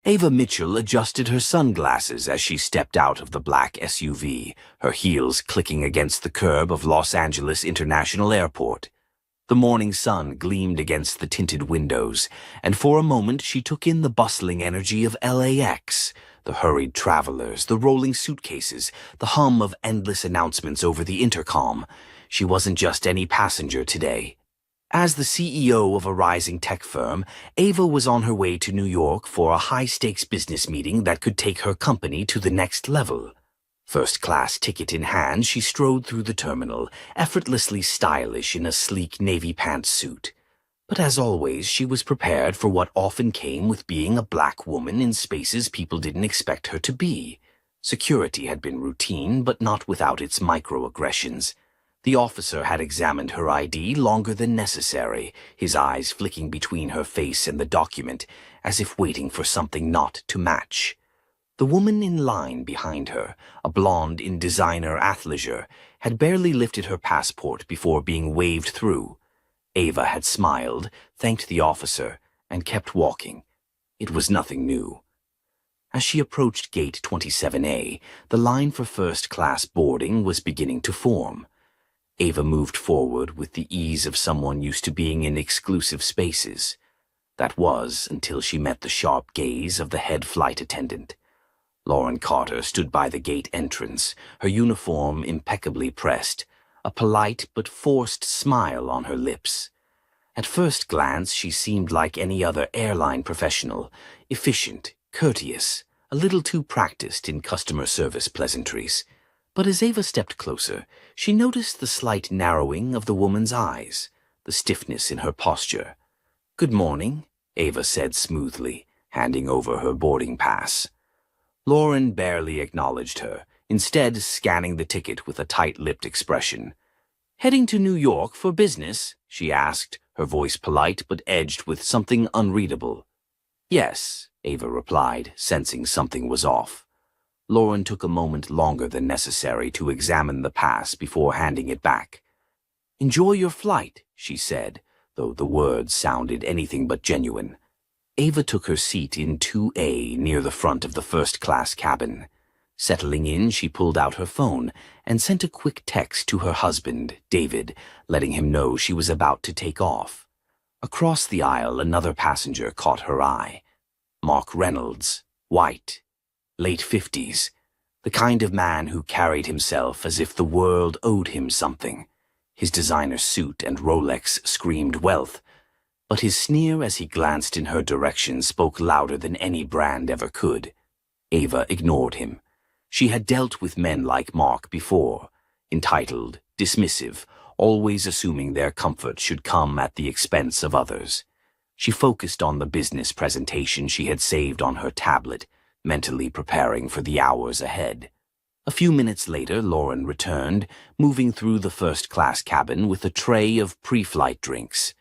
Ava Mitchell adjusted her sunglasses as she stepped out of the black SUV, her heels clicking against the curb of Los Angeles International Airport. The morning sun gleamed against the tinted windows, and for a moment she took in the bustling energy of LAX, the hurried travelers, the rolling suitcases, the hum of endless announcements over the intercom. She wasn't just any passenger today. As the CEO of a rising tech firm, Ava was on her way to New York for a high-stakes business meeting that could take her company to the next level. First-class ticket in hand, she strode through the terminal, effortlessly stylish in a sleek navy pantsuit. But as always, she was prepared for what often came with being a black woman in spaces people didn't expect her to be. Security had been routine, but not without its microaggressions. The officer had examined her ID longer than necessary, his eyes flicking between her face and the document, as if waiting for something not to match. The woman in line behind her, a blonde in designer athleisure, had barely lifted her passport before being waved through. Ava had smiled, thanked the officer, and kept walking. It was nothing new. As she approached Gate 27A, the line for first-class boarding was beginning to form. Ava moved forward with the ease of someone used to being in exclusive spaces. That was until she met the sharp gaze of the head flight attendant. Lauren Carter stood by the gate entrance, her uniform impeccably pressed, a polite but forced smile on her lips. At first glance, she seemed like any other airline professional, efficient, courteous, a little too practiced in customer service pleasantries. But as Ava stepped closer, she noticed the slight narrowing of the woman's eyes, the stiffness in her posture. "Good morning," Ava said smoothly, handing over her boarding pass. Lauren barely acknowledged her, instead scanning the ticket with a tight-lipped expression. "Heading to New York for business?" she asked, her voice polite but edged with something unreadable. "Yes," Ava replied, sensing something was off. Lauren took a moment longer than necessary to examine the pass before handing it back. "Enjoy your flight," she said, though the words sounded anything but genuine. Ava took her seat in 2A near the front of the first-class cabin. Settling in, she pulled out her phone and sent a quick text to her husband, David, letting him know she was about to take off. Across the aisle, another passenger caught her eye. Mark Reynolds, white, late 50s, the kind of man who carried himself as if the world owed him something. His designer suit and Rolex screamed wealth, but his sneer as he glanced in her direction spoke louder than any brand ever could. Ava ignored him. She had dealt with men like Mark before, entitled, dismissive, always assuming their comfort should come at the expense of others. She focused on the business presentation she had saved on her tablet, mentally preparing for the hours ahead. A few minutes later, Lauren returned, moving through the first-class cabin with a tray of pre-flight drinks.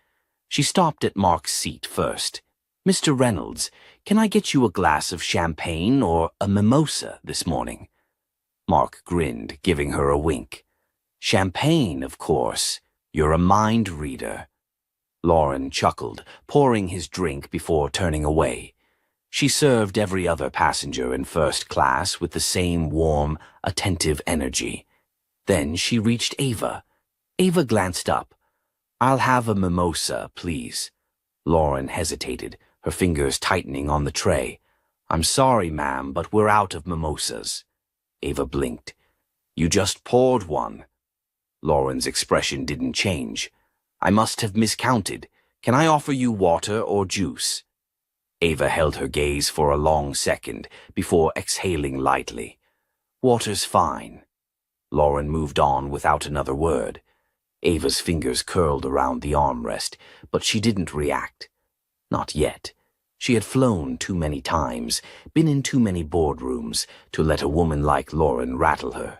She stopped at Mark's seat first. "Mr. Reynolds, can I get you a glass of champagne or a mimosa this morning?" Mark grinned, giving her a wink. "Champagne, of course. You're a mind reader." Lauren chuckled, pouring his drink before turning away. She served every other passenger in first class with the same warm, attentive energy. Then she reached Ava. Ava glanced up. "I'll have a mimosa, please." Lauren hesitated, her fingers tightening on the tray. "I'm sorry, ma'am, but we're out of mimosas." Ava blinked. "You just poured one." Lauren's expression didn't change. "I must have miscounted. Can I offer you water or juice?" Ava held her gaze for a long second before exhaling lightly. "Water's fine." Lauren moved on without another word. Ava's fingers curled around the armrest, but she didn't react. Not yet. She had flown too many times, been in too many boardrooms, to let a woman like Lauren rattle her.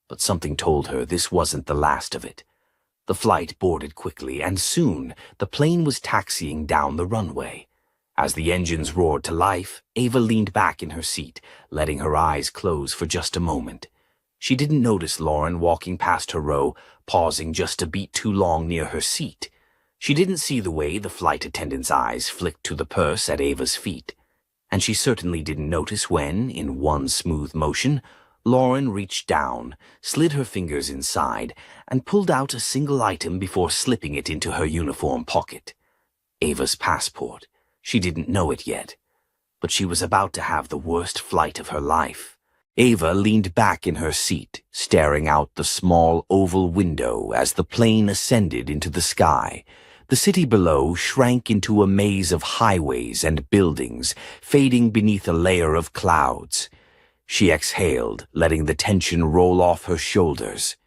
But something told her this wasn't the last of it. The flight boarded quickly, and soon the plane was taxiing down the runway. As the engines roared to life, Ava leaned back in her seat, letting her eyes close for just a moment. She didn't notice Lauren walking past her row, pausing just a beat too long near her seat. She didn't see the way the flight attendant's eyes flicked to the purse at Ava's feet. And she certainly didn't notice when, in one smooth motion, Lauren reached down, slid her fingers inside, and pulled out a single item before slipping it into her uniform pocket. Ava's passport. She didn't know it yet, but she was about to have the worst flight of her life. Ava leaned back in her seat, staring out the small oval window as the plane ascended into the sky. The city below shrank into a maze of highways and buildings, fading beneath a layer of clouds. She exhaled, letting the tension roll off her shoulders.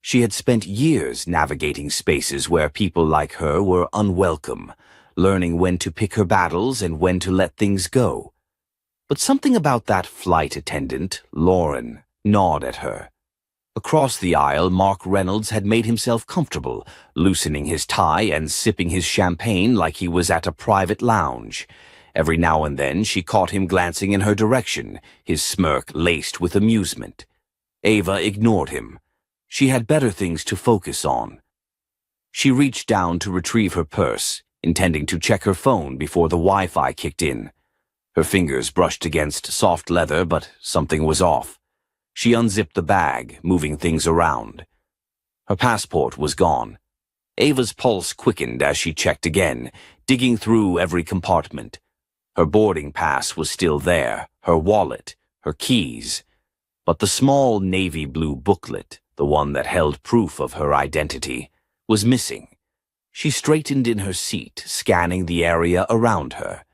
She had spent years navigating spaces where people like her were unwelcome, learning when to pick her battles and when to let things go. But something about that flight attendant, Lauren, gnawed at her. Across the aisle, Mark Reynolds had made himself comfortable, loosening his tie and sipping his champagne like he was at a private lounge. Every now and then she caught him glancing in her direction, his smirk laced with amusement. Ava ignored him. She had better things to focus on. She reached down to retrieve her purse, intending to check her phone before the Wi-Fi kicked in. Her fingers brushed against soft leather, but something was off. She unzipped the bag, moving things around. Her passport was gone. Ava's pulse quickened as she checked again, digging through every compartment. Her boarding pass was still there, her wallet, her keys. But the small navy blue booklet, the one that held proof of her identity, was missing. She straightened in her seat, scanning the area around her.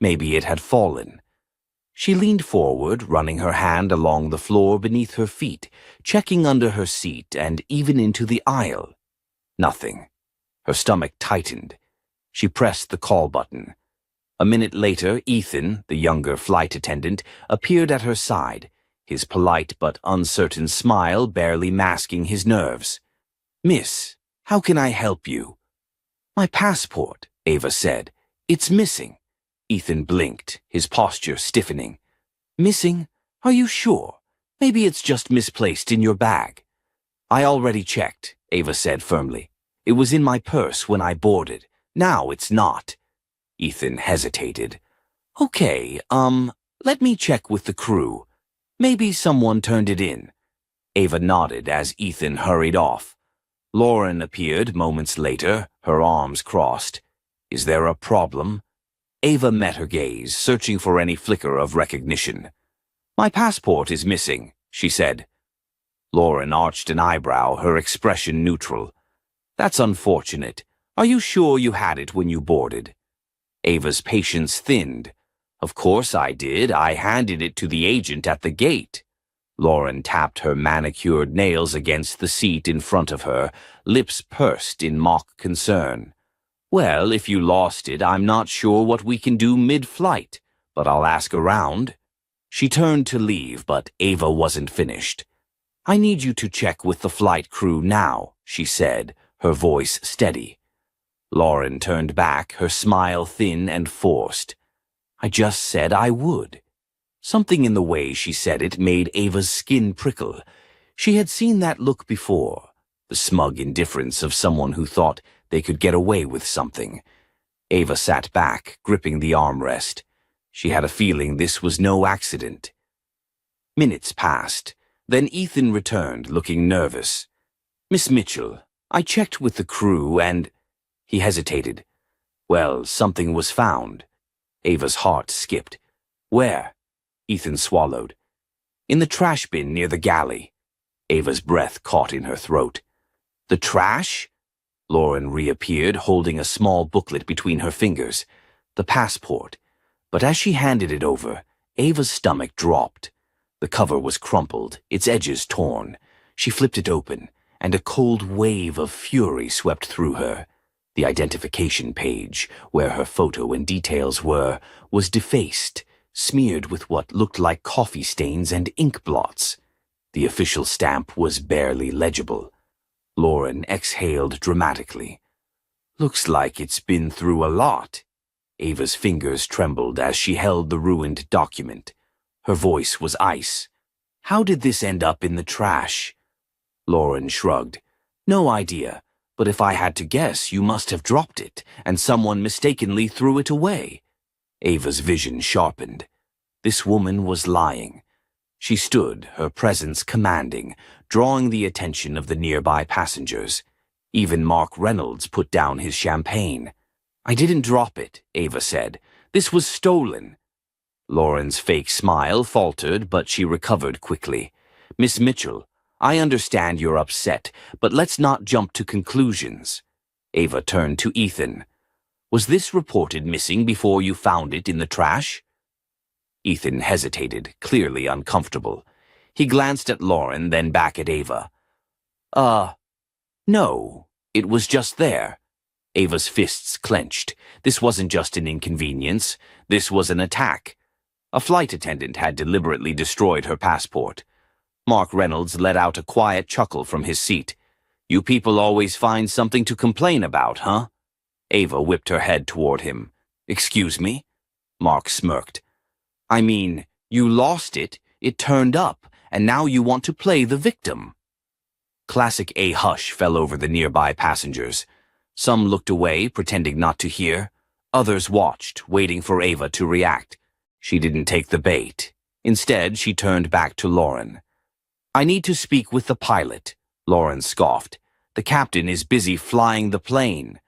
Maybe it had fallen. She leaned forward, running her hand along the floor beneath her feet, checking under her seat and even into the aisle. Nothing. Her stomach tightened. She pressed the call button. A minute later, Ethan, the younger flight attendant, appeared at her side, his polite but uncertain smile barely masking his nerves. "Miss, how can I help you?" "My passport," Ava said. "It's missing." Ethan blinked, his posture stiffening. "Missing? Are you sure? Maybe it's just misplaced in your bag." "I already checked," Ava said firmly. "It was in my purse when I boarded. Now it's not." Ethan hesitated. "Okay, let me check with the crew. Maybe someone turned it in." Ava nodded as Ethan hurried off. Lauren appeared moments later, her arms crossed. "Is there a problem?" Ava met her gaze, searching for any flicker of recognition. "My passport is missing," she said. Lauren arched an eyebrow, her expression neutral. "That's unfortunate. Are you sure you had it when you boarded?" Ava's patience thinned. "Of course I did. I handed it to the agent at the gate." Lauren tapped her manicured nails against the seat in front of her, lips pursed in mock concern. "Well, if you lost it, I'm not sure what we can do mid-flight, but I'll ask around." She turned to leave, but Ava wasn't finished. "I need you to check with the flight crew now," she said, her voice steady. Lauren turned back, her smile thin and forced. "I just said I would." Something in the way she said it made Ava's skin prickle. She had seen that look before, the smug indifference of someone who thought they could get away with something. Ava sat back, gripping the armrest. She had a feeling this was no accident. Minutes passed. Then Ethan returned, looking nervous. "Miss Mitchell, I checked with the crew and—" He hesitated. "Well, something was found." Ava's heart skipped. "Where?" Ethan swallowed. "In the trash bin near the galley." Ava's breath caught in her throat. "The trash?" Lauren reappeared, holding a small booklet between her fingers. The passport. But as she handed it over, Ava's stomach dropped. The cover was crumpled, its edges torn. She flipped it open, and a cold wave of fury swept through her. The identification page, where her photo and details were, was defaced, smeared with what looked like coffee stains and ink blots. The official stamp was barely legible. Lauren exhaled dramatically. "Looks like it's been through a lot." Ava's fingers trembled as she held the ruined document. Her voice was ice. "How did this end up in the trash?" Lauren shrugged. "No idea, but if I had to guess, you must have dropped it, and someone mistakenly threw it away." Ava's vision sharpened. This woman was lying. She stood, her presence commanding, drawing the attention of the nearby passengers. Even Mark Reynolds put down his champagne. "I didn't drop it," Ava said. "This was stolen." Lauren's fake smile faltered, but she recovered quickly. "Miss Mitchell, I understand you're upset, but let's not jump to conclusions." Ava turned to Ethan. "Was this reported missing before you found it in the trash?" Ethan hesitated, clearly uncomfortable. He glanced at Lauren, then back at Ava. No, it was just there." Ava's fists clenched. This wasn't just an inconvenience. This was an attack. A flight attendant had deliberately destroyed her passport. Mark Reynolds let out a quiet chuckle from his seat. "You people always find something to complain about, huh?" Ava whipped her head toward him. "Excuse me?" Mark smirked. "I mean, you lost it, it turned up, and now you want to play the victim." Classic A hush fell over the nearby passengers. Some looked away, pretending not to hear. Others watched, waiting for Ava to react. She didn't take the bait. Instead, she turned back to Lauren. "I need to speak with the pilot," Lauren scoffed. "The captain is busy flying the plane."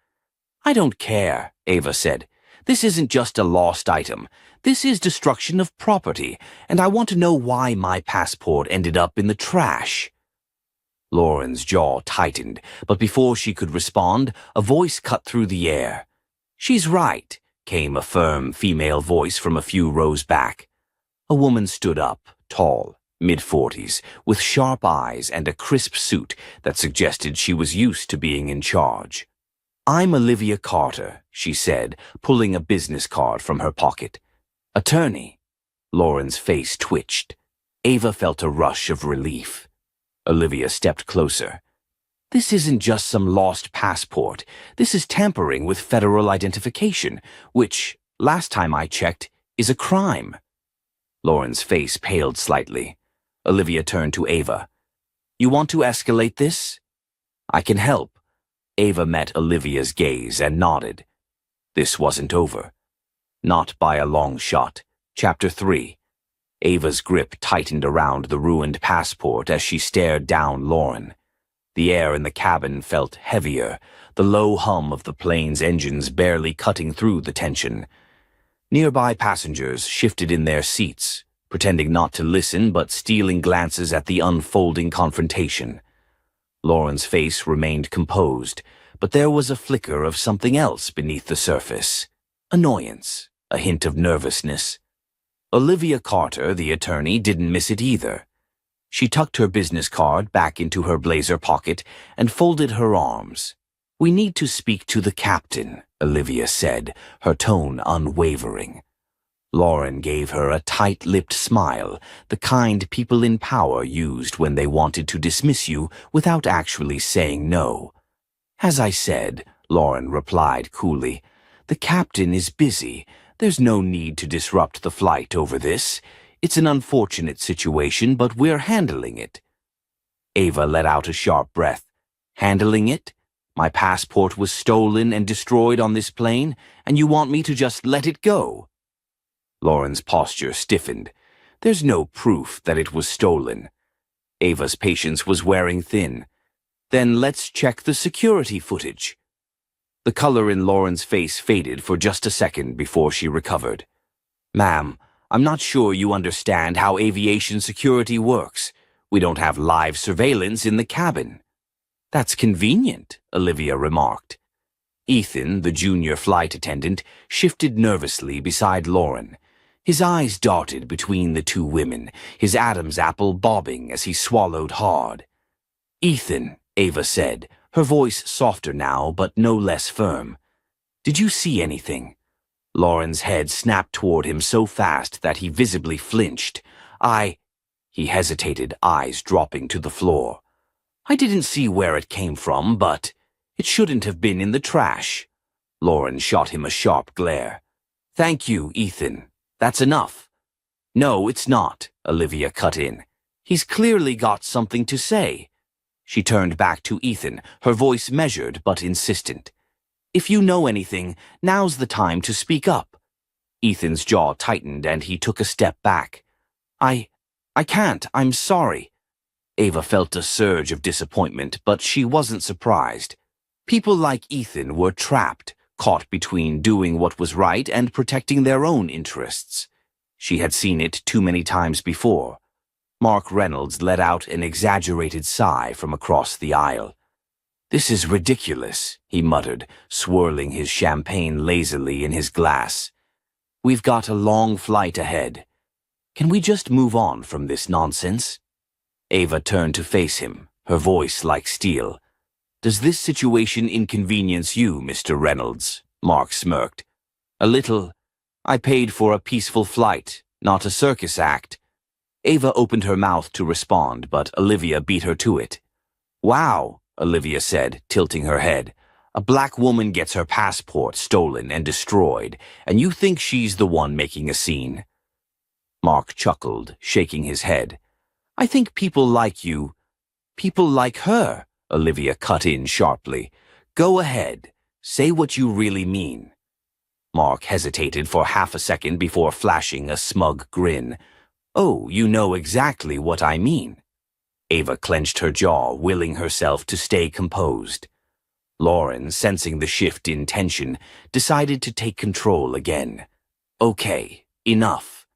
"I don't care," Ava said. "This isn't just a lost item. This is destruction of property, and I want to know why my passport ended up in the trash." Lauren's jaw tightened, but before she could respond, a voice cut through the air. "She's right," came a firm female voice from a few rows back. A woman stood up, tall, mid-40s, with sharp eyes and a crisp suit that suggested she was used to being in charge. "I'm Olivia Carter," she said, pulling a business card from her pocket. "Attorney." Lauren's face twitched. Ava felt a rush of relief. Olivia stepped closer. "This isn't just some lost passport. This is tampering with federal identification, which, last time I checked, is a crime." Lauren's face paled slightly. Olivia turned to Ava. "You want to escalate this?" "I can help." Ava met Olivia's gaze and nodded. This wasn't over. Not by a long shot. Chapter 3. Ava's grip tightened around the ruined passport as she stared down Lauren. The air in the cabin felt heavier, the low hum of the plane's engines barely cutting through the tension. Nearby passengers shifted in their seats, pretending not to listen but stealing glances at the unfolding confrontation. Lauren's face remained composed, but there was a flicker of something else beneath the surface. Annoyance, a hint of nervousness. Olivia Carter, the attorney, didn't miss it either. She tucked her business card back into her blazer pocket and folded her arms. "We need to speak to the captain," Olivia said, her tone unwavering. Lauren gave her a tight-lipped smile, the kind people in power used when they wanted to dismiss you without actually saying no. "As I said," Lauren replied coolly, "the captain is busy. There's no need to disrupt the flight over this. It's an unfortunate situation, but we're handling it." Ava let out a sharp breath. "Handling it? My passport was stolen and destroyed on this plane, and you want me to just let it go?" Lauren's posture stiffened. "There's no proof that it was stolen." Ava's patience was wearing thin. "Then let's check the security footage." The color in Lauren's face faded for just a second before she recovered. "Ma'am, I'm not sure you understand how aviation security works. We don't have live surveillance in the cabin." "That's convenient," Olivia remarked. Ethan, the junior flight attendant, shifted nervously beside Lauren. His eyes darted between the two women, his Adam's apple bobbing as he swallowed hard. "Ethan," Ava said, her voice softer now but no less firm. "Did you see anything?" Lauren's head snapped toward him so fast that he visibly flinched. He hesitated, eyes dropping to the floor. "I didn't see where it came from, but it shouldn't have been in the trash." Lauren shot him a sharp glare. "Thank you, Ethan. That's enough." "No, it's not," Olivia cut in. "He's clearly got something to say." She turned back to Ethan, her voice measured but insistent. "If you know anything, now's the time to speak up." Ethan's jaw tightened and he took a step back. I can't, I'm sorry. Ava felt a surge of disappointment, but she wasn't surprised. People like Ethan were trapped, caught between doing what was right and protecting their own interests. She had seen it too many times before. Mark Reynolds let out an exaggerated sigh from across the aisle. "This is ridiculous," he muttered, swirling his champagne lazily in his glass. "We've got a long flight ahead. Can we just move on from this nonsense?" Ava turned to face him, her voice like steel. "Does this situation inconvenience you, Mr. Reynolds?" Mark smirked. "A little. I paid for a peaceful flight, not a circus act." Ava opened her mouth to respond, but Olivia beat her to it. "Wow," Olivia said, tilting her head. "A black woman gets her passport stolen and destroyed, and you think she's the one making a scene?" Mark chuckled, shaking his head. "I think people like you. People like her," Olivia cut in sharply. "Go ahead. Say what you really mean." Mark hesitated for half a second before flashing a smug grin. "Oh, you know exactly what I mean." Ava clenched her jaw, willing herself to stay composed. Lauren, sensing the shift in tension, decided to take control again. "Okay, enough.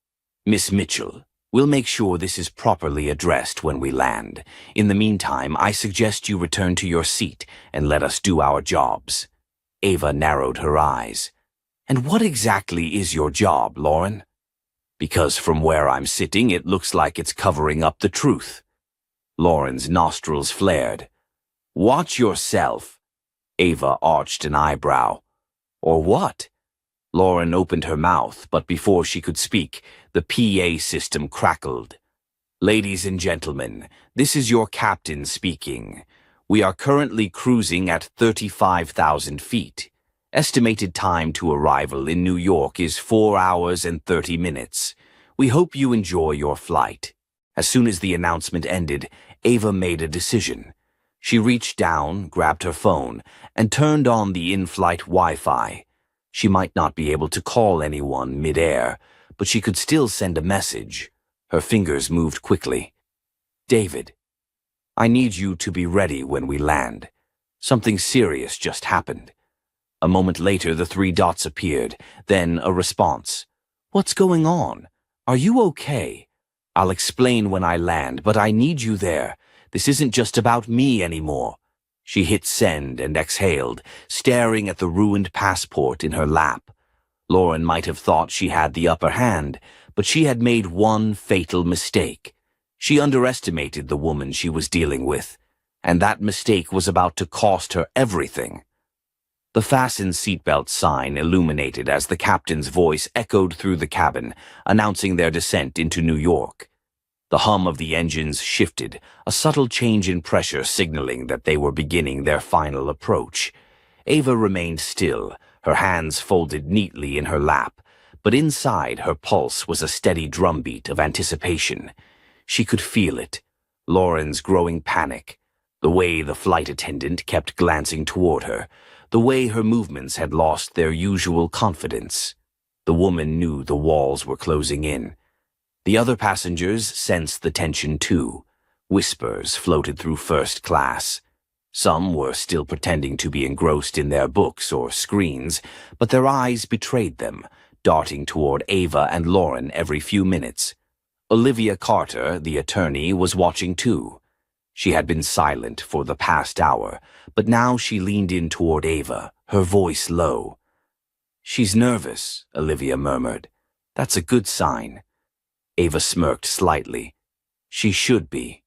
Miss Mitchell, we'll make sure this is properly addressed when we land. In the meantime, I suggest you return to your seat and let us do our jobs." Ava narrowed her eyes. "And what exactly is your job, Lauren?" "Because from where I'm sitting, it looks like it's covering up the truth." Lauren's nostrils flared. "Watch yourself." Ava arched an eyebrow. "Or what?" Lauren opened her mouth, but before she could speak, the PA system crackled. "Ladies and gentlemen, this is your captain speaking. We are currently cruising at 35,000 feet. Estimated time to arrival in New York is 4 hours and 30 minutes. We hope you enjoy your flight." As soon as the announcement ended, Ava made a decision. She reached down, grabbed her phone, and turned on the in-flight Wi-Fi. She might not be able to call anyone mid-air, but she could still send a message. Her fingers moved quickly. "David, I need you to be ready when we land. Something serious just happened." A moment later, the 3 dots appeared, then a response. "What's going on? Are you okay? I'll explain when I land, but I need you there. This isn't just about me anymore." She hit send and exhaled, staring at the ruined passport in her lap. Lauren might have thought she had the upper hand, but she had made one fatal mistake. She underestimated the woman she was dealing with, and that mistake was about to cost her everything. The fasten seatbelt sign illuminated as the captain's voice echoed through the cabin, announcing their descent into New York. The hum of the engines shifted, a subtle change in pressure signaling that they were beginning their final approach. Ava remained still, her hands folded neatly in her lap, but inside her pulse was a steady drumbeat of anticipation. She could feel it, Lauren's growing panic, the way the flight attendant kept glancing toward her, the way her movements had lost their usual confidence. The woman knew the walls were closing in. The other passengers sensed the tension too. Whispers floated through first class. Some were still pretending to be engrossed in their books or screens, but their eyes betrayed them, darting toward Ava and Lauren every few minutes. Olivia Carter, the attorney, was watching too. She had been silent for the past hour, but now she leaned in toward Ava, her voice low. "She's nervous," Olivia murmured. "That's a good sign." Ava smirked slightly. "She should be."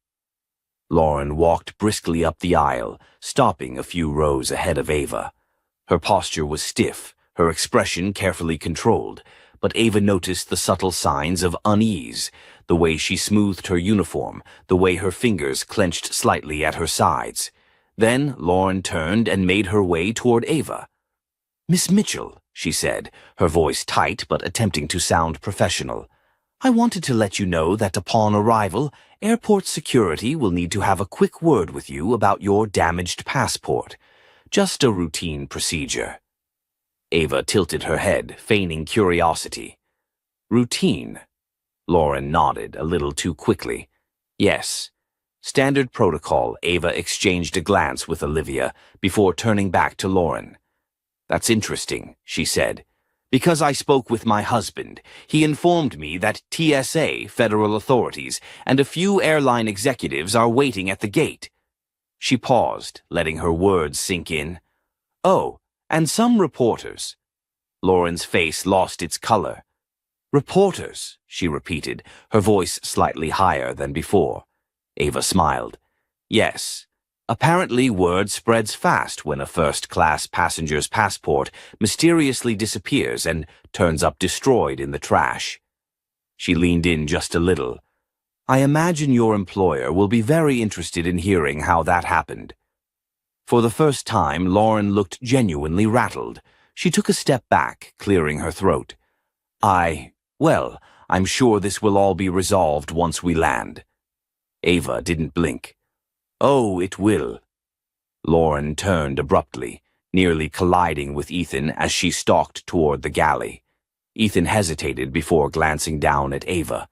Lauren walked briskly up the aisle, stopping a few rows ahead of Ava. Her posture was stiff, her expression carefully controlled, but Ava noticed the subtle signs of unease, the way she smoothed her uniform, the way her fingers clenched slightly at her sides. Then Lauren turned and made her way toward Ava. "Miss Mitchell," she said, her voice tight but attempting to sound professional. "I wanted to let you know that upon arrival, airport security will need to have a quick word with you about your damaged passport. Just a routine procedure." Ava tilted her head, feigning curiosity. Routine. Lauren nodded a little too quickly. Yes. Standard protocol. Ava exchanged a glance with Olivia before turning back to Lauren. That's interesting, she said. Because I spoke with my husband, he informed me that TSA, federal authorities, and a few airline executives are waiting at the gate. She paused, letting her words sink in. Oh, and some reporters. Lauren's face lost its color. Reporters, she repeated, her voice slightly higher than before. Ava smiled. Yes. Apparently word spreads fast when a first-class passenger's passport mysteriously disappears and turns up destroyed in the trash. She leaned in just a little. I imagine your employer will be very interested in hearing how that happened. For the first time, Lauren looked genuinely rattled. She took a step back, clearing her throat. Well, I'm sure this will all be resolved once we land. Ava didn't blink. Oh, it will. Lauren turned abruptly, nearly colliding with Ethan as she stalked toward the galley. Ethan hesitated before glancing down at Ava.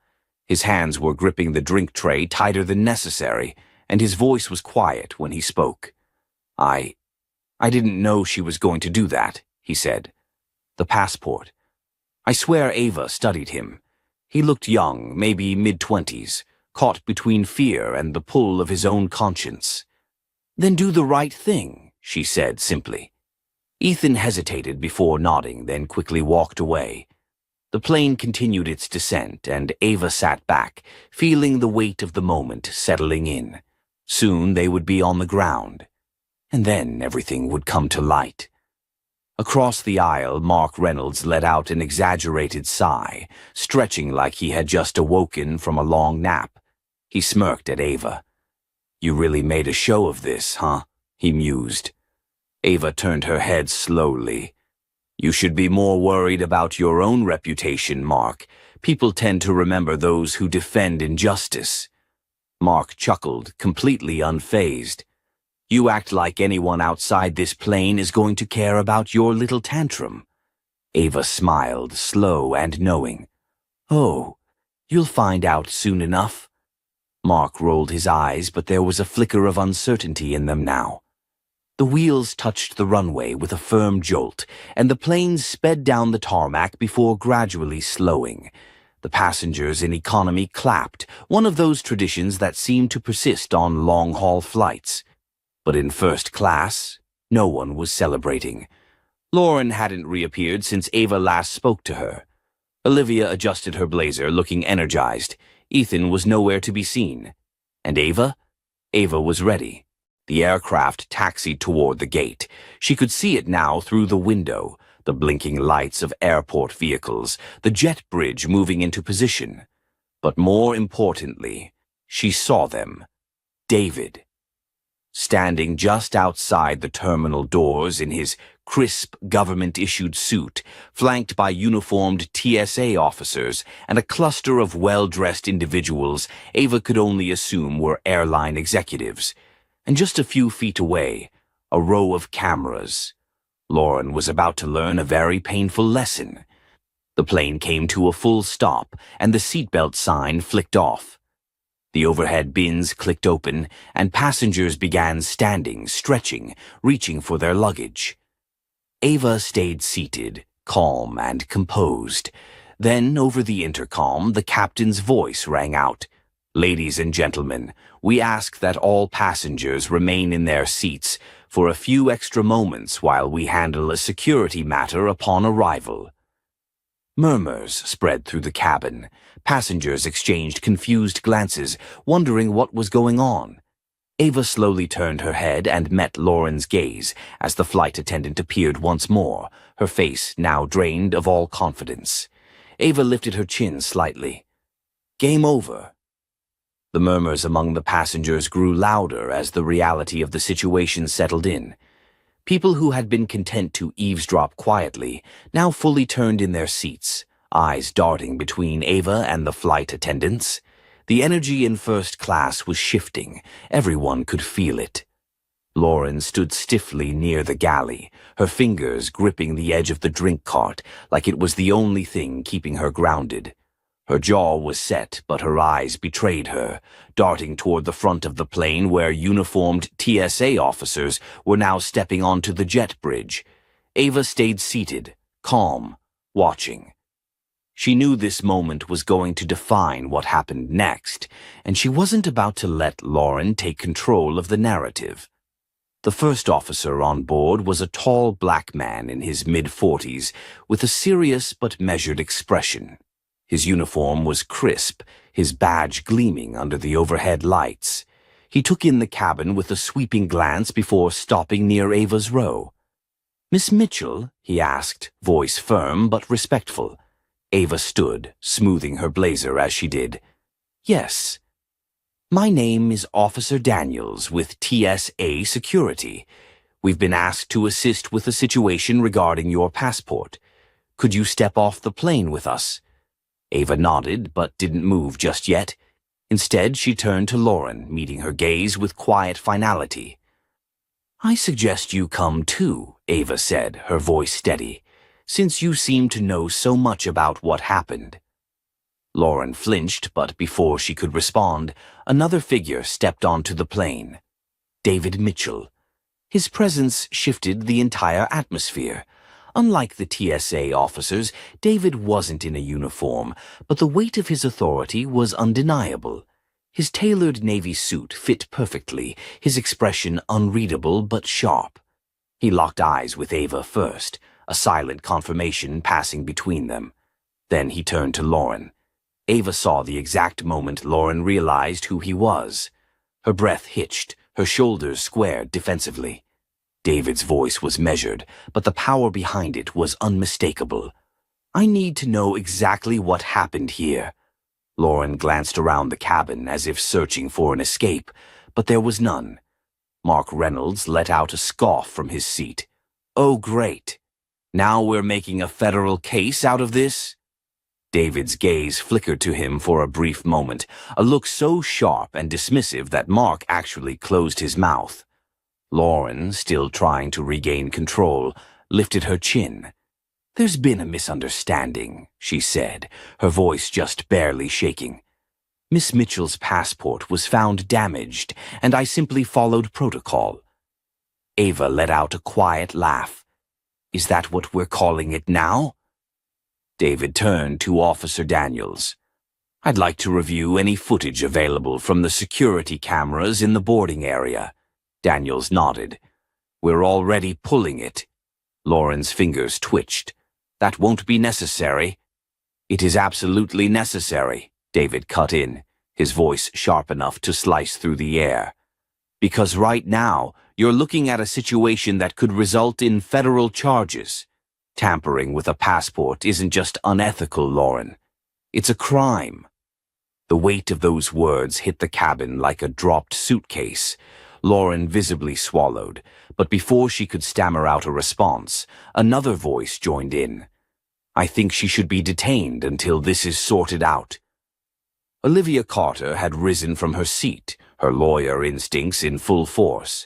His hands were gripping the drink tray tighter than necessary, and his voice was quiet when he spoke. I didn't know she was going to do that, he said. The passport. I swear Ava studied him. He looked young, maybe mid-20s, caught between fear and the pull of his own conscience. Then do the right thing, she said simply. Ethan hesitated before nodding, then quickly walked away. The plane continued its descent, and Ava sat back, feeling the weight of the moment settling in. Soon they would be on the ground, and then everything would come to light. Across the aisle, Mark Reynolds let out an exaggerated sigh, stretching like he had just awoken from a long nap. He smirked at Ava. You really made a show of this, huh? He mused. Ava turned her head slowly. You should be more worried about your own reputation, Mark. People tend to remember those who defend injustice. Mark chuckled, completely unfazed. You act like anyone outside this plane is going to care about your little tantrum. Ava smiled, slow and knowing. Oh, you'll find out soon enough. Mark rolled his eyes, but there was a flicker of uncertainty in them now. The wheels touched the runway with a firm jolt, and the plane sped down the tarmac before gradually slowing. The passengers in economy clapped, one of those traditions that seem to persist on long-haul flights. But in first class, no one was celebrating. Lauren hadn't reappeared since Ava last spoke to her. Olivia adjusted her blazer, looking energized. Ethan was nowhere to be seen. And Ava? Ava was ready. The aircraft taxied toward the gate. She could see it now through the window, the blinking lights of airport vehicles, the jet bridge moving into position. But more importantly, she saw them. David. Standing just outside the terminal doors in his crisp government-issued suit, flanked by uniformed TSA officers and a cluster of well-dressed individuals Ava could only assume were airline executives. And just a few feet away, a row of cameras. Lauren was about to learn a very painful lesson. The plane came to a full stop, and the seatbelt sign flicked off. The overhead bins clicked open, and passengers began standing, stretching, reaching for their luggage. Ava stayed seated, calm and composed. Then, over the intercom, the captain's voice rang out. Ladies and gentlemen, we ask that all passengers remain in their seats for a few extra moments while we handle a security matter upon arrival. Murmurs spread through the cabin. Passengers exchanged confused glances, wondering what was going on. Ava slowly turned her head and met Lauren's gaze as the flight attendant appeared once more, her face now drained of all confidence. Ava lifted her chin slightly. Game over. The murmurs among the passengers grew louder as the reality of the situation settled in. People who had been content to eavesdrop quietly now fully turned in their seats, eyes darting between Ava and the flight attendants. The energy in first class was shifting. Everyone could feel it. Lauren stood stiffly near the galley, her fingers gripping the edge of the drink cart like it was the only thing keeping her grounded. Her jaw was set, but her eyes betrayed her, darting toward the front of the plane where uniformed TSA officers were now stepping onto the jet bridge. Ava stayed seated, calm, watching. She knew this moment was going to define what happened next, and she wasn't about to let Lauren take control of the narrative. The first officer on board was a tall black man in his mid-40s with a serious but measured expression. His uniform was crisp, his badge gleaming under the overhead lights. He took in the cabin with a sweeping glance before stopping near Ava's row. "Miss Mitchell?" he asked, voice firm but respectful. Ava stood, smoothing her blazer as she did. "Yes. My name is Officer Daniels with TSA Security. We've been asked to assist with a situation regarding your passport. Could you step off the plane with us?" Ava nodded, but didn't move just yet. Instead, she turned to Lauren, meeting her gaze with quiet finality. "I suggest you come too," Ava said, her voice steady, "since you seem to know so much about what happened." Lauren flinched, but before she could respond, another figure stepped onto the plane. David Mitchell. His presence shifted the entire atmosphere. Unlike the TSA officers, David wasn't in a uniform, but the weight of his authority was undeniable. His tailored navy suit fit perfectly, his expression unreadable but sharp. He locked eyes with Ava first, a silent confirmation passing between them. Then he turned to Lauren. Ava saw the exact moment Lauren realized who he was. Her breath hitched, her shoulders squared defensively. David's voice was measured, but the power behind it was unmistakable. "I need to know exactly what happened here." Lauren glanced around the cabin as if searching for an escape, but there was none. Mark Reynolds let out a scoff from his seat. "Oh, great. Now we're making a federal case out of this?" David's gaze flickered to him for a brief moment, a look so sharp and dismissive that Mark actually closed his mouth. Lauren, still trying to regain control, lifted her chin. "There's been a misunderstanding," she said, her voice just barely shaking. "Miss Mitchell's passport was found damaged, and I simply followed protocol." Ava let out a quiet laugh. "Is that what we're calling it now?" David turned to Officer Daniels. "I'd like to review any footage available from the security cameras in the boarding area." Daniels nodded. "We're already pulling it." Lauren's fingers twitched. "That won't be necessary." "It is absolutely necessary," David cut in, his voice sharp enough to slice through the air. "Because right now, you're looking at a situation that could result in federal charges. Tampering with a passport isn't just unethical, Lauren. It's a crime." The weight of those words hit the cabin like a dropped suitcase. Lauren visibly swallowed, but before she could stammer out a response, another voice joined in. "I think she should be detained until this is sorted out." Olivia Carter had risen from her seat, her lawyer instincts in full force.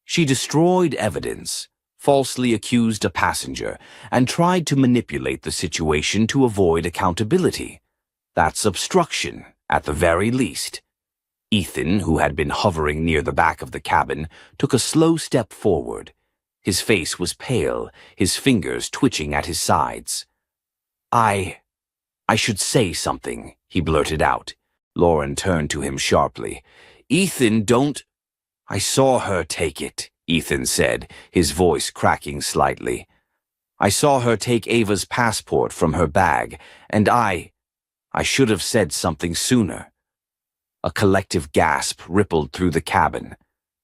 She destroyed evidence, falsely accused a passenger, and tried to manipulate the situation to avoid accountability. That's obstruction, at the very least. Ethan, who had been hovering near the back of the cabin, took a slow step forward. His face was pale, his fingers twitching at his sides. I should say something," he blurted out. Lauren turned to him sharply. "Ethan, don't—" "I saw her take it," Ethan said, his voice cracking slightly. "I saw her take Ava's passport from her bag, and I should have said something sooner." A collective gasp rippled through the cabin.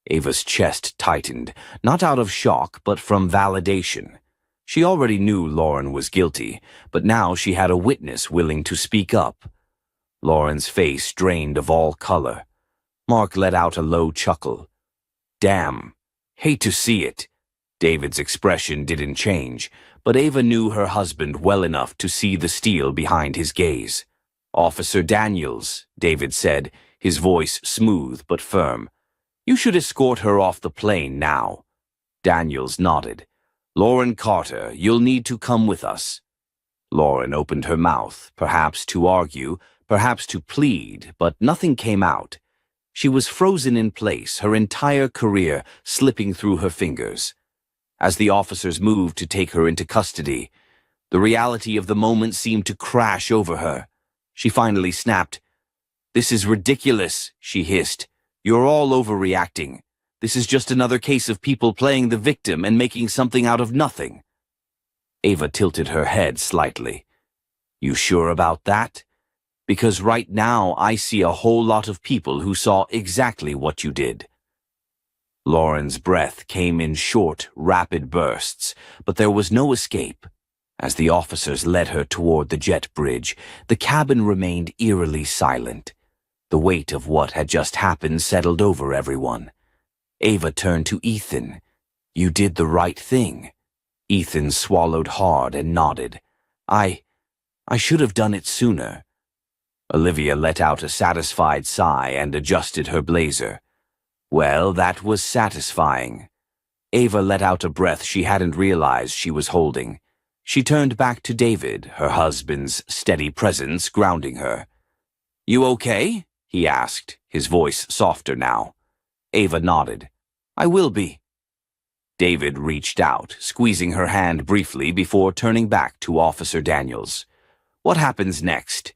Ava's chest tightened, not out of shock, but from validation. She already knew Lauren was guilty, but now she had a witness willing to speak up. Lauren's face drained of all color. Mark let out a low chuckle. "Damn. Hate to see it." David's expression didn't change, but Ava knew her husband well enough to see the steel behind his gaze. "Officer Daniels," David said, his voice smooth but firm. You should escort her off the plane now. Daniels nodded. Lauren Carter, you'll need to come with us. Lauren opened her mouth, perhaps to argue, perhaps to plead, but nothing came out. She was frozen in place, her entire career slipping through her fingers. As the officers moved to take her into custody, the reality of the moment seemed to crash over her. She finally snapped. "This is ridiculous," she hissed. "You're all overreacting. This is just another case of people playing the victim and making something out of nothing." Ava tilted her head slightly. "You sure about that? Because right now I see a whole lot of people who saw exactly what you did." Lauren's breath came in short, rapid bursts, but there was no escape. As the officers led her toward the jet bridge, the cabin remained eerily silent. The weight of what had just happened settled over everyone. Ava turned to Ethan. "You did the right thing." Ethan swallowed hard and nodded. I should have done it sooner." Olivia let out a satisfied sigh and adjusted her blazer. Well, that was satisfying. Ava let out a breath she hadn't realized she was holding. She turned back to David, her husband's steady presence grounding her. "You okay?" he asked, his voice softer now. Ava nodded. "I will be." David reached out, squeezing her hand briefly before turning back to Officer Daniels. "What happens next?"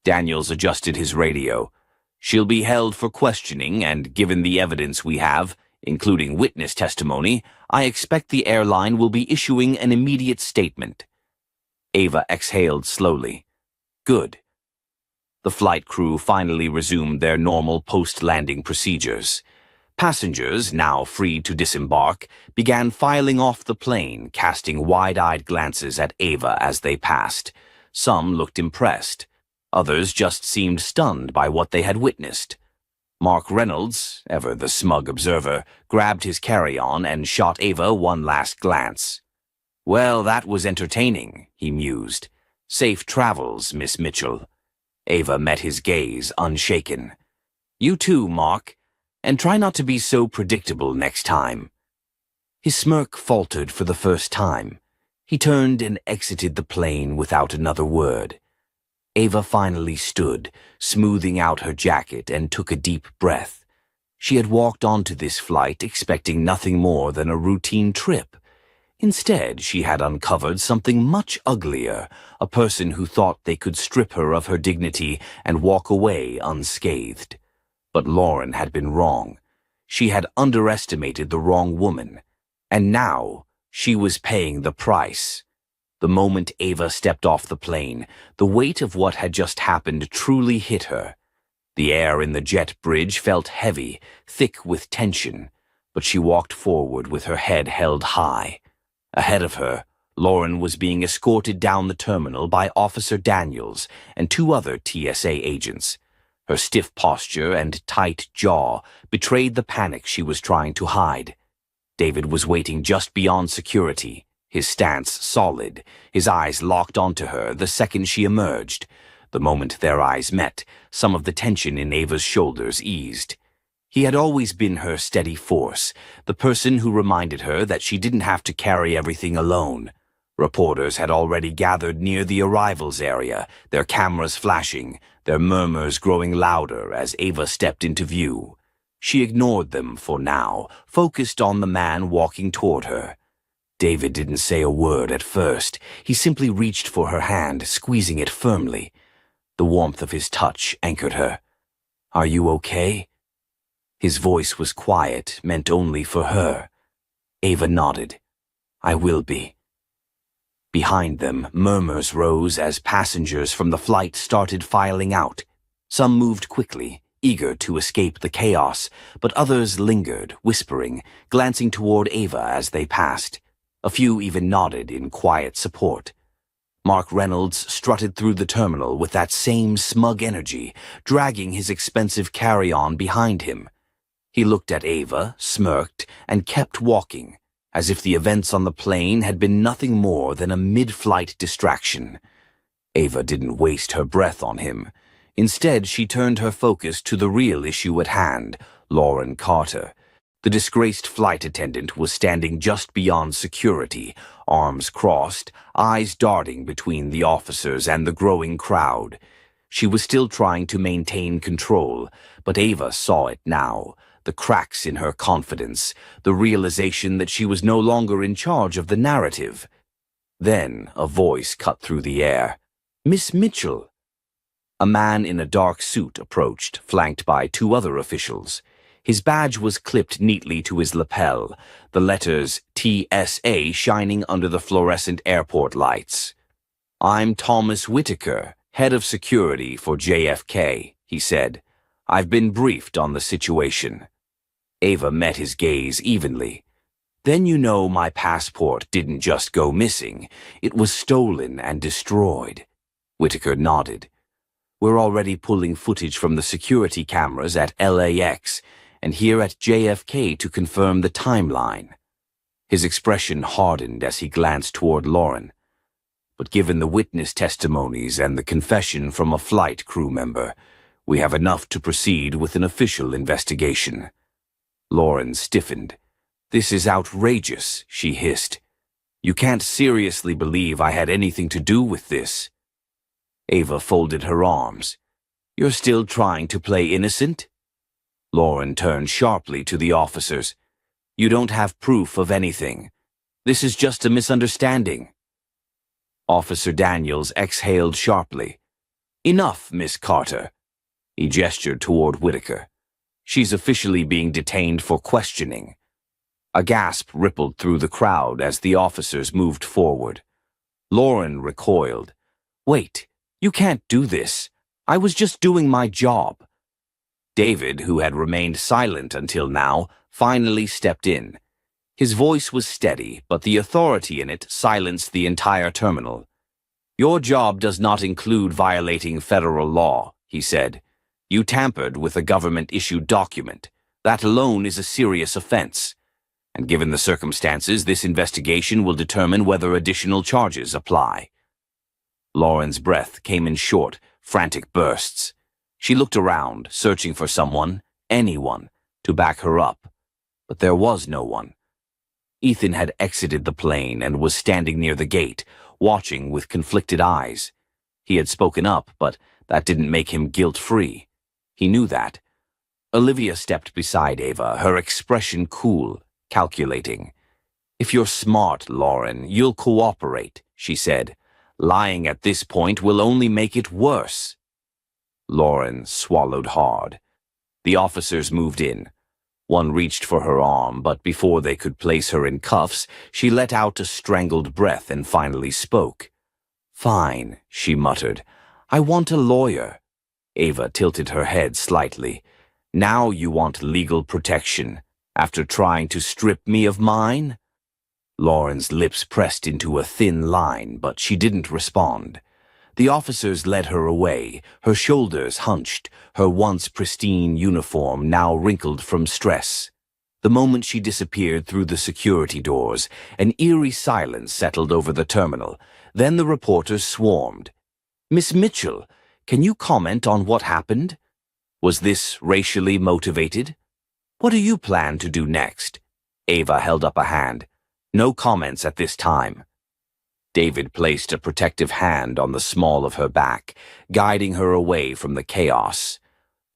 Daniels adjusted his radio. "She'll be held for questioning, and given the evidence we have, including witness testimony, I expect the airline will be issuing an immediate statement." Ava exhaled slowly. "Good." The flight crew finally resumed their normal post-landing procedures. Passengers, now free to disembark, began filing off the plane, casting wide-eyed glances at Ava as they passed. Some looked impressed. Others just seemed stunned by what they had witnessed. Mark Reynolds, ever the smug observer, grabbed his carry-on and shot Ava one last glance. "Well, that was entertaining," he mused. "Safe travels, Miss Mitchell." Ava met his gaze, unshaken. "You too, Mark. And try not to be so predictable next time." His smirk faltered for the first time. He turned and exited the plane without another word. Ava finally stood, smoothing out her jacket, and took a deep breath. She had walked onto this flight expecting nothing more than a routine trip. Instead, she had uncovered something much uglier, a person who thought they could strip her of her dignity and walk away unscathed. But Lauren had been wrong. She had underestimated the wrong woman. And now, she was paying the price. The moment Ava stepped off the plane, the weight of what had just happened truly hit her. The air in the jet bridge felt heavy, thick with tension, but she walked forward with her head held high. Ahead of her, Lauren was being escorted down the terminal by Officer Daniels and two other TSA agents. Her stiff posture and tight jaw betrayed the panic she was trying to hide. David was waiting just beyond security, his stance solid, his eyes locked onto her the second she emerged. The moment their eyes met, some of the tension in Ava's shoulders eased. He had always been her steady force, the person who reminded her that she didn't have to carry everything alone. Reporters had already gathered near the arrivals area, their cameras flashing, their murmurs growing louder as Ava stepped into view. She ignored them for now, focused on the man walking toward her. David didn't say a word at first. He simply reached for her hand, squeezing it firmly. The warmth of his touch anchored her. "Are you okay?" His voice was quiet, meant only for her. Ava nodded. "I will be." Behind them, murmurs rose as passengers from the flight started filing out. Some moved quickly, eager to escape the chaos, but others lingered, whispering, glancing toward Ava as they passed. A few even nodded in quiet support. Mark Reynolds strutted through the terminal with that same smug energy, dragging his expensive carry-on behind him. He looked at Ava, smirked, and kept walking, as if the events on the plane had been nothing more than a mid-flight distraction. Ava didn't waste her breath on him. Instead, she turned her focus to the real issue at hand, Lauren Carter, The disgraced flight attendant was standing just beyond security, arms crossed, eyes darting between the officers and the growing crowd. She was still trying to maintain control, but Ava saw it now, the cracks in her confidence, the realization that she was no longer in charge of the narrative. Then a voice cut through the air. "Miss Mitchell." A man in a dark suit approached, flanked by two other officials. His badge was clipped neatly to his lapel, the letters TSA shining under the fluorescent airport lights. "I'm Thomas Whitaker, head of security for JFK," he said. "I've been briefed on the situation." Ava met his gaze evenly. "Then you know my passport didn't just go missing. It was stolen and destroyed." Whitaker nodded. "We're already pulling footage from the security cameras at LAX and here at JFK to confirm the timeline." His expression hardened as he glanced toward Lauren. "But given the witness testimonies and the confession from a flight crew member, we have enough to proceed with an official investigation." Lauren stiffened. "This is outrageous," she hissed. "You can't seriously believe I had anything to do with this." Ava folded her arms. "You're still trying to play innocent?" Lauren turned sharply to the officers. "You don't have proof of anything. This is just a misunderstanding." Officer Daniels exhaled sharply. "Enough, Miss Carter." He gestured toward Whitaker. "She's officially being detained for questioning." A gasp rippled through the crowd as the officers moved forward. Lauren recoiled. "Wait, you can't do this. I was just doing my job." David, who had remained silent until now, finally stepped in. His voice was steady, but the authority in it silenced the entire terminal. "Your job does not include violating federal law," he said. "You tampered with a government-issued document. That alone is a serious offense. And given the circumstances, this investigation will determine whether additional charges apply." Lauren's breath came in short, frantic bursts. She looked around, searching for someone, anyone, to back her up. But there was no one. Ethan had exited the plane and was standing near the gate, watching with conflicted eyes. He had spoken up, but that didn't make him guilt-free. He knew that. Olivia stepped beside Ava, her expression cool, calculating. "If you're smart, Lauren, you'll cooperate," she said. "Lying at this point will only make it worse." Lauren swallowed hard. The officers moved in. One reached for her arm, but before they could place her in cuffs, she let out a strangled breath and finally spoke. "Fine," she muttered. "I want a lawyer." Ava tilted her head slightly. "Now you want legal protection, after trying to strip me of mine?" Lauren's lips pressed into a thin line, but she didn't respond. The officers led her away, her shoulders hunched, her once pristine uniform now wrinkled from stress. The moment she disappeared through the security doors, an eerie silence settled over the terminal. Then the reporters swarmed. "Miss Mitchell, can you comment on what happened? Was this racially motivated? What do you plan to do next?" Ava held up a hand. "No comments at this time." David placed a protective hand on the small of her back, guiding her away from the chaos.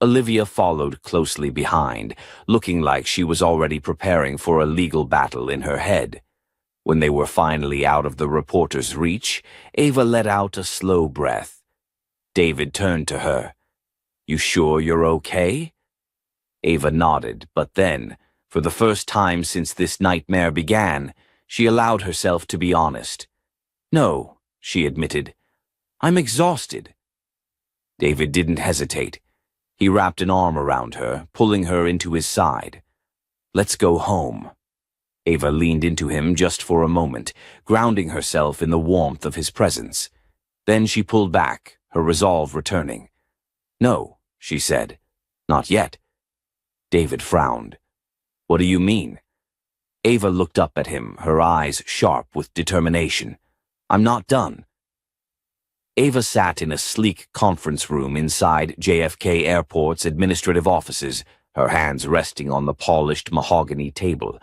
Olivia followed closely behind, looking like she was already preparing for a legal battle in her head. When they were finally out of the reporter's reach, Ava let out a slow breath. David turned to her. "You sure you're okay?" Ava nodded, but then, for the first time since this nightmare began, she allowed herself to be honest. "No," she admitted. "I'm exhausted." David didn't hesitate. He wrapped an arm around her, pulling her into his side. "Let's go home." Ava leaned into him just for a moment, grounding herself in the warmth of his presence. Then she pulled back, her resolve returning. "No," she said. "Not yet." David frowned. "What do you mean?" Ava looked up at him, her eyes sharp with determination. "I'm not done." Ava sat in a sleek conference room inside JFK Airport's administrative offices, her hands resting on the polished mahogany table.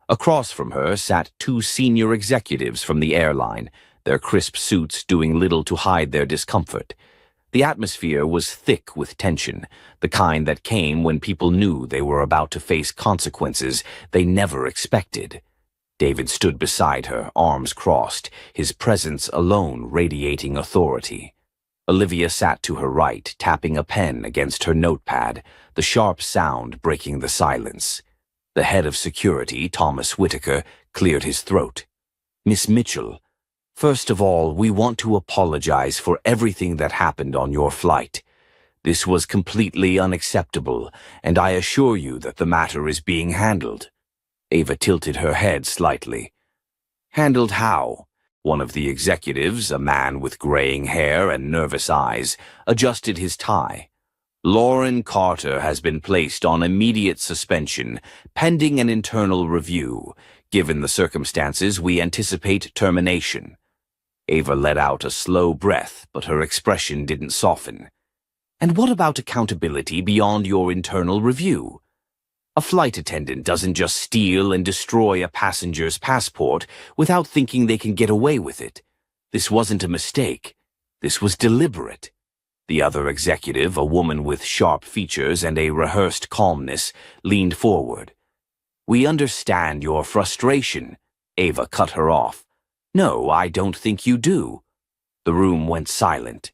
Across from her sat two senior executives from the airline, their crisp suits doing little to hide their discomfort. The atmosphere was thick with tension, the kind that came when people knew they were about to face consequences they never expected. David stood beside her, arms crossed, his presence alone radiating authority. Olivia sat to her right, tapping a pen against her notepad, the sharp sound breaking the silence. The head of security, Thomas Whitaker, cleared his throat. "Miss Mitchell, first of all, we want to apologize for everything that happened on your flight. This was completely unacceptable, and I assure you that the matter is being handled." Ava tilted her head slightly. "Handled how?" One of the executives, a man with graying hair and nervous eyes, adjusted his tie. "Lauren Carter has been placed on immediate suspension, pending an internal review. Given the circumstances, we anticipate termination." Ava let out a slow breath, but her expression didn't soften. "And what about accountability beyond your internal review? A flight attendant doesn't just steal and destroy a passenger's passport without thinking they can get away with it. This wasn't a mistake. This was deliberate." The other executive, a woman with sharp features and a rehearsed calmness, leaned forward. "We understand your frustration." Ava cut her off. "No, I don't think you do." The room went silent.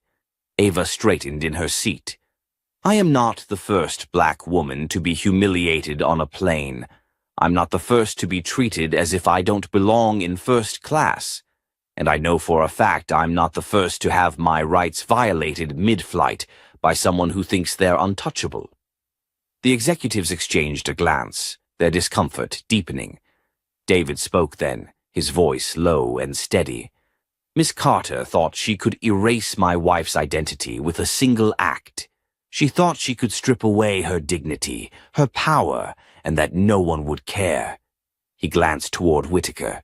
Ava straightened in her seat. "I am not the first black woman to be humiliated on a plane. I'm not the first to be treated as if I don't belong in first class. And I know for a fact I'm not the first to have my rights violated mid-flight by someone who thinks they're untouchable." The executives exchanged a glance, their discomfort deepening. David spoke then, his voice low and steady. "Miss Carter thought she could erase my wife's identity with a single act. She thought she could strip away her dignity, her power, and that no one would care." He glanced toward Whitaker.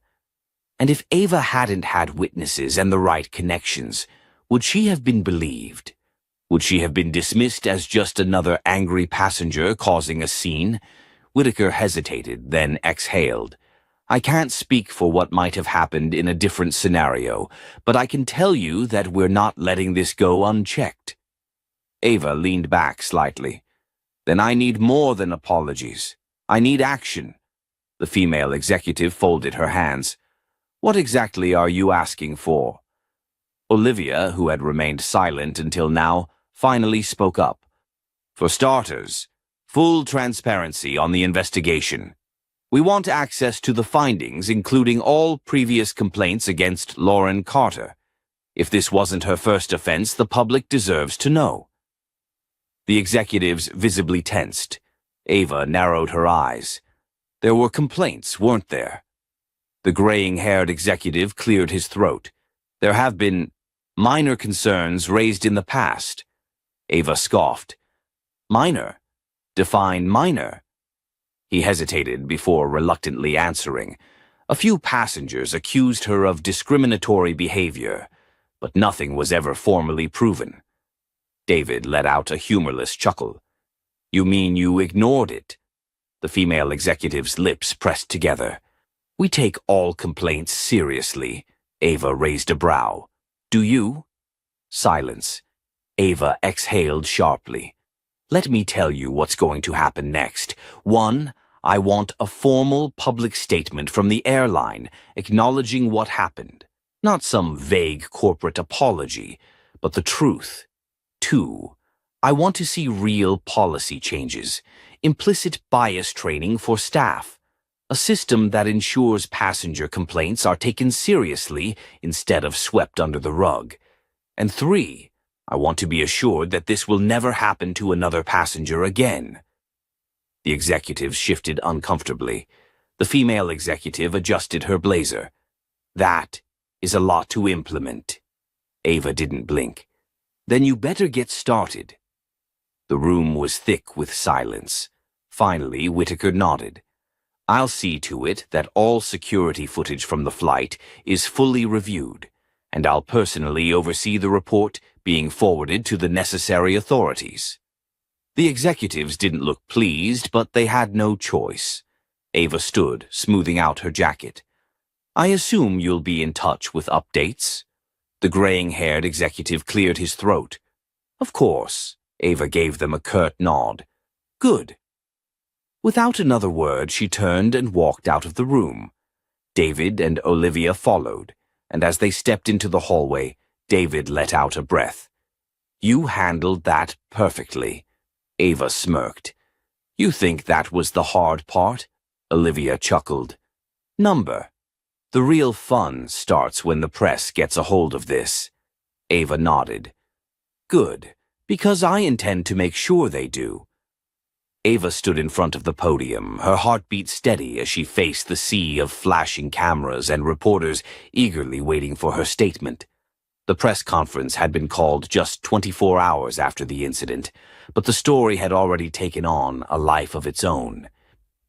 "And if Ava hadn't had witnesses and the right connections, would she have been believed? Would she have been dismissed as just another angry passenger causing a scene?" Whitaker hesitated, then exhaled. "I can't speak for what might have happened in a different scenario, but I can tell you that we're not letting this go unchecked." Ava leaned back slightly. "Then I need more than apologies. I need action." The female executive folded her hands. "What exactly are you asking for?" Olivia, who had remained silent until now, finally spoke up. "For starters, full transparency on the investigation. We want access to the findings, including all previous complaints against Lauren Carter. If this wasn't her first offense, the public deserves to know." The executives visibly tensed. Ava narrowed her eyes. "There were complaints, weren't there?" The graying-haired executive cleared his throat. "There have been minor concerns raised in the past." Ava scoffed. "Minor? Define minor." He hesitated before reluctantly answering. A few passengers accused her of discriminatory behavior, but nothing was ever formally proven. David let out a humorless chuckle. "You mean you ignored it?" The female executive's lips pressed together. "We take all complaints seriously." Ava raised a brow. "Do you?" Silence. Ava exhaled sharply. "Let me tell you what's going to happen next. 1, I want a formal public statement from the airline acknowledging what happened. Not some vague corporate apology, but the truth. 2, I want to see real policy changes, implicit bias training for staff, a system that ensures passenger complaints are taken seriously instead of swept under the rug. And 3, I want to be assured that this will never happen to another passenger again." The executives shifted uncomfortably. The female executive adjusted her blazer. "That is a lot to implement." Ava didn't blink. "Then you better get started." The room was thick with silence. Finally, Whitaker nodded. "I'll see to it that all security footage from the flight is fully reviewed, and I'll personally oversee the report being forwarded to the necessary authorities." The executives didn't look pleased, but they had no choice. Ava stood, smoothing out her jacket. I assume you'll be in touch with updates? The graying-haired executive cleared his throat. Of course. Ava gave them a curt nod. Good. Without another word, she turned and walked out of the room. David and Olivia followed, and as they stepped into the hallway, David let out a breath. You handled that perfectly. Ava smirked. You think that was the hard part? Olivia chuckled. Number. The real fun starts when the press gets a hold of this. Ava nodded. Good, because I intend to make sure they do. Ava stood in front of the podium, her heartbeat steady as she faced the sea of flashing cameras and reporters eagerly waiting for her statement. The press conference had been called just 24 hours after the incident, but the story had already taken on a life of its own.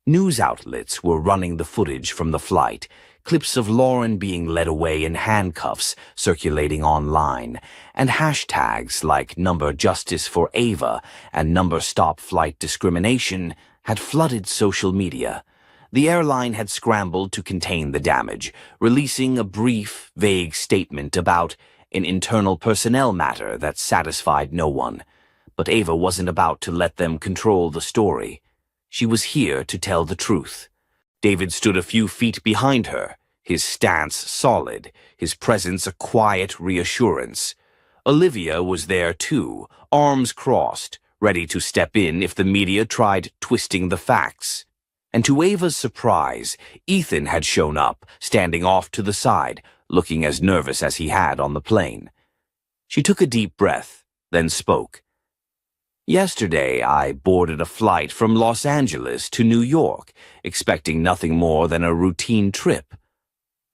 News outlets were running the footage from the flight, clips of Lauren being led away in handcuffs circulating online, and hashtags like #Justice for Ava and #Stop Flight Discrimination had flooded social media. The airline had scrambled to contain the damage, releasing a brief, vague statement about an internal personnel matter that satisfied no one. But Ava wasn't about to let them control the story. She was here to tell the truth. David stood a few feet behind her, his stance solid, his presence a quiet reassurance. Olivia was there too, arms crossed, ready to step in if the media tried twisting the facts. And to Ava's surprise, Ethan had shown up, standing off to the side, looking as nervous as he had on the plane. She took a deep breath, then spoke. Yesterday, I boarded a flight from Los Angeles to New York, expecting nothing more than a routine trip.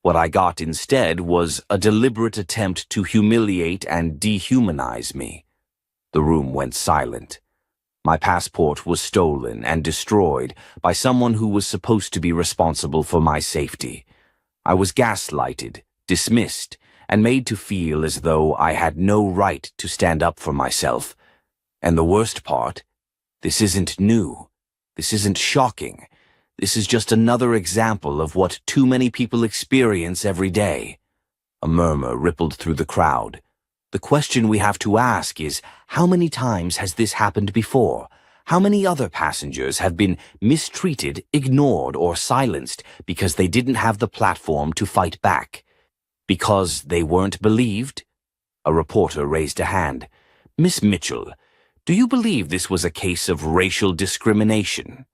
What I got instead was a deliberate attempt to humiliate and dehumanize me. The room went silent. My passport was stolen and destroyed by someone who was supposed to be responsible for my safety. I was gaslighted, dismissed, and made to feel as though I had no right to stand up for myself. And the worst part, this isn't new. This isn't shocking. This is just another example of what too many people experience every day. A murmur rippled through the crowd. The question we have to ask is, how many times has this happened before? How many other passengers have been mistreated, ignored, or silenced because they didn't have the platform to fight back? Because they weren't believed? A reporter raised a hand. Miss Mitchell, do you believe this was a case of racial discrimination?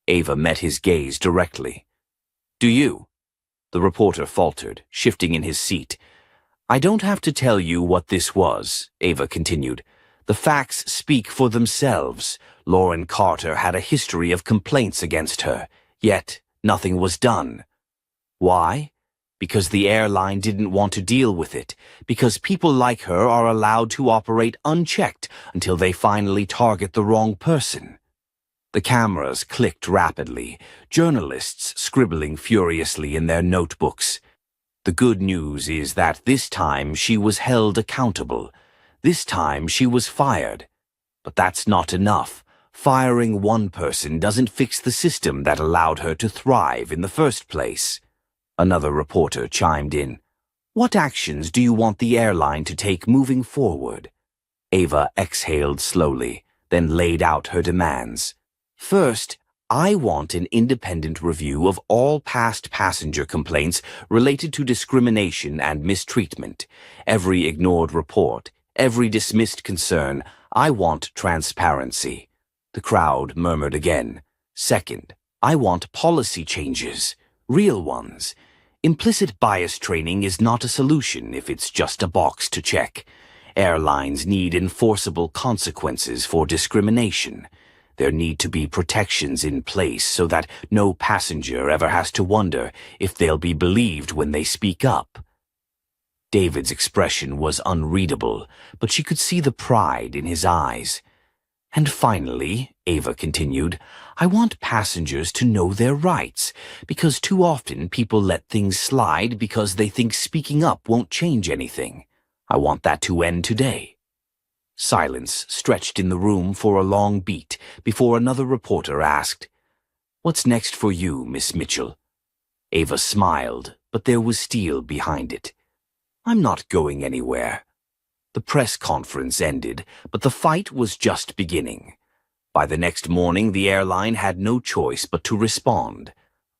Ava met his gaze directly. Do you? The reporter faltered, shifting in his seat. I don't have to tell you what this was, Ava continued. The facts speak for themselves. Lauren Carter had a history of complaints against her, yet nothing was done. Why? Because the airline didn't want to deal with it, because people like her are allowed to operate unchecked until they finally target the wrong person. The cameras clicked rapidly, journalists scribbling furiously in their notebooks. The good news is that this time she was held accountable. This time she was fired. But that's not enough. Firing one person doesn't fix the system that allowed her to thrive in the first place. Another reporter chimed in. What actions do you want the airline to take moving forward? Ava exhaled slowly, then laid out her demands. First, I want an independent review of all past passenger complaints related to discrimination and mistreatment. Every ignored report, every dismissed concern. I want transparency. The crowd murmured again. Second, I want policy changes. Real ones. Implicit bias training is not a solution if it's just a box to check. Airlines need enforceable consequences for discrimination. There need to be protections in place so that no passenger ever has to wonder if they'll be believed when they speak up. David's expression was unreadable, but she could see the pride in his eyes. And finally, Ava continued, I want passengers to know their rights, because too often people let things slide because they think speaking up won't change anything. I want that to end today. Silence stretched in the room for a long beat before another reporter asked, "What's next for you, Miss Mitchell?" Ava smiled, but there was steel behind it. "I'm not going anywhere." The press conference ended, but the fight was just beginning. By the next morning, the airline had no choice but to respond.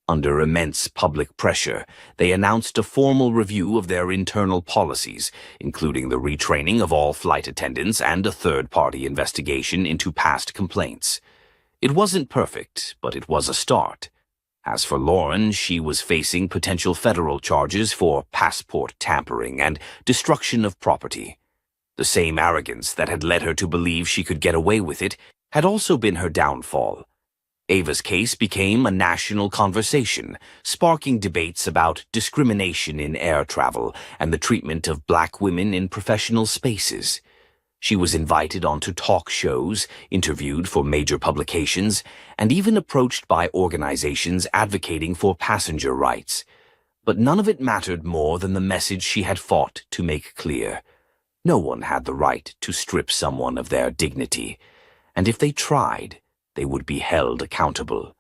Under immense public pressure, they announced a formal review of their internal policies, including the retraining of all flight attendants and a third-party investigation into past complaints. It wasn't perfect, but it was a start. As for Lauren, she was facing potential federal charges for passport tampering and destruction of property. The same arrogance that had led her to believe she could get away with it had also been her downfall. Ava's case became a national conversation, sparking debates about discrimination in air travel and the treatment of black women in professional spaces. She was invited onto talk shows, interviewed for major publications, and even approached by organizations advocating for passenger rights. But none of it mattered more than the message she had fought to make clear. No one had the right to strip someone of their dignity, and if they tried, they would be held accountable.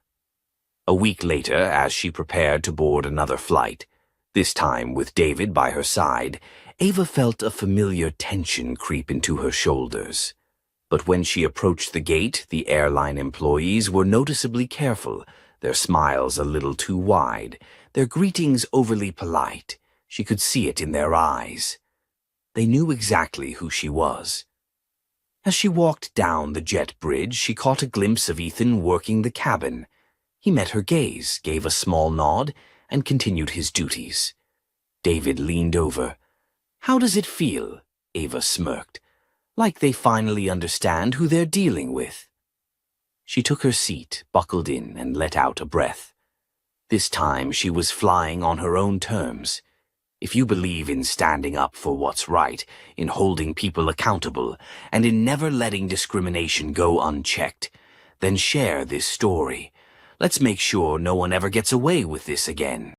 A week later, as she prepared to board another flight, this time with David by her side, Ava felt a familiar tension creep into her shoulders. But when she approached the gate, the airline employees were noticeably careful, their smiles a little too wide, their greetings overly polite. She could see it in their eyes. They knew exactly who she was. As she walked down the jet bridge, she caught a glimpse of Ethan working the cabin. He met her gaze, gave a small nod, and continued his duties. David leaned over. "How does it feel?" Ava smirked. "Like they finally understand who they're dealing with." She took her seat, buckled in, and let out a breath. This time she was flying on her own terms. If you believe in standing up for what's right, in holding people accountable, and in never letting discrimination go unchecked, then share this story. Let's make sure no one ever gets away with this again.